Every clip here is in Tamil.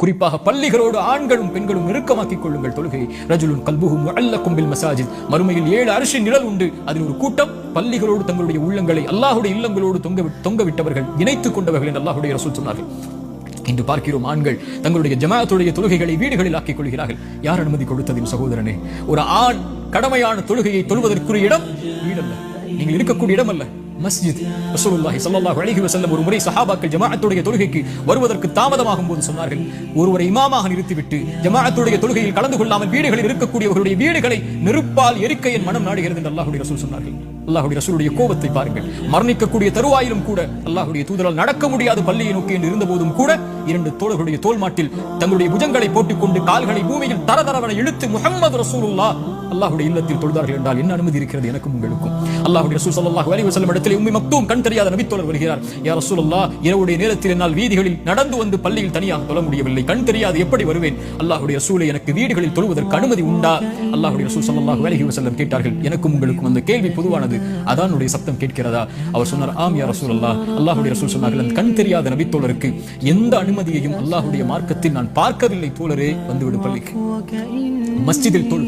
குறிப்பாக பள்ளிகளோடு ஆண்களும் பெண்களும் நெருக்கமாக்கிக் கொள்ளுங்கள் தொழுகையை. ரஜுலுன் கல்புஹு முஅல்லகும் பில் மசாஜித். மறுமையில் 7 அர்ஷின் நிழல் உண்டு. அதில் ஒரு கூட்டம் பள்ளிகளோடு தங்களுடைய உள்ளங்களை அல்லாஹ்வுடைய இல்லங்களோடு தொங்கவிட்டவர்கள், இணைத்துக் கொண்டவர்கள் என்று அல்லாஹ்வுடைய ரசூல் சொன்னார்கள். இன்று பார்க்கிறோம், ஆண்கள் தங்களுடைய ஜமாஅத்துடைய தொழுகைகளை வீடுகளில் ஆக்கிக் கொள்கிறார்கள். யார் அனுமதி கொடுத்ததின் சகோதரனே? ஒரு ஆண் கடமையான தொழுகையை தொழுவதற்குரிய இடம் வீடல்ல, நீங்கள் இருக்கக்கூடிய இடம் அல்ல, மஸ்ஜித். ரசூலுல்லாஹி ஸல்லல்லாஹு அலைஹி வஸல்லம் ஒரு முறை சஹாபாக்கள் ஜமாஅத்துடைய தொழுகைக்கு வருவதற்கு தாமதமாகும் போது சொன்னார்கள், ஒருவரை இமாமாக நிறுத்திவிட்டு ஜமாஅத்துடைய தொழுகையில் கலந்து கொள்ளாமல் வீடுகளில் இருக்கக்கூடியவர்களுடைய வீடுகளை நெருப்பால் எரிக்க என் மனம் நாடுகிறது என்று அல்லாஹ்வுடைய ரசூல் சொன்னார்கள். அல்லாஹ்வுடைய ரசூலுடைய கோபத்தை பாருங்கள். மரணிக்கக்கூடிய தருவாயிலும் கூட அல்லாஹ்வுடைய தூதரால் நடக்க முடியாத பள்ளியை நோக்கி என்று இருந்த போதும் கூட 2 தோழர்களுடைய தோள்மாட்டில் தங்களுடைய புஜங்களை போட்டுக்கொண்டு கால்களை பூமியில் தரதரவென இழுத்து முஹம்மது ரசூலுல்லாஹ் அல்லாஹ்வுடைய இல்லத்தில் தொழுதார்கள் என்றால் என்ன அனுமதி இருக்கிறது எனக்கும் உங்களுக்கும்? அல்லாஹ்வுடைய ரசூல் ஸல்லல்லாஹு அலைஹி வஸல்லம் இடத்திலே உம்மி மக்தூம் கண் தெரியாத நபித்தோழர் வருகிறார். யா ரசூலுல்லாஹ், இரவுடைய நேரத்தில் என்னால் வீதிகளில் நடந்து வந்து பள்ளியில் தனியாக தொழ முடியவில்லை, கண் தெரியாது, எப்படி வருவேன்? அல்லாஹ்வுடைய ரசூலை, எனக்கு வீடுகளில் தொழுவதற்கு அனுமதி உண்டா? அல்லாஹ்வுடைய ரசூல் ஸல்லல்லாஹு அலைஹி வஸல்லம் கேட்டார்கள். எனக்கும் உங்களுக்கும் அந்த கேள்வி பொதுவானது. அதானுடைய சப்தம் கேட்கிறதா? அவர் சொன்னார், ஆம் யா ரசூலல்லாஹ். அல்லாஹ்வுடைய ரசூல் சொன்னார்கள், அந்த கண் தெரியாத நபித்தோழருக்கு எந்த அனுமதியையும் அல்லாஹ்வுடைய மார்க்கத்தில் நான் பார்க்கவில்லை தோழரே, வந்துவிடு பள்ளிக்கு, மஸ்ஜிதில் தொழு.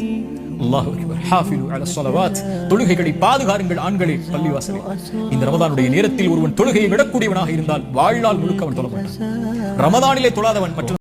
அல்லாஹு அக்பர். ஹாஃபிலு அலா ஸலவாத். தொழுகைகளை பாதுகாருங்கள் ஆண்களே பள்ளிவாசலில். இந்த ரமதானுடைய நேரத்தில் ஒருவன் தொழுகையை விடக்கூடியவனாக இருந்தால் வாழ்நாள் முழுக்க அவன் தொழ மாட்டான். ரமதானிலே தொழாதவன் மற்ற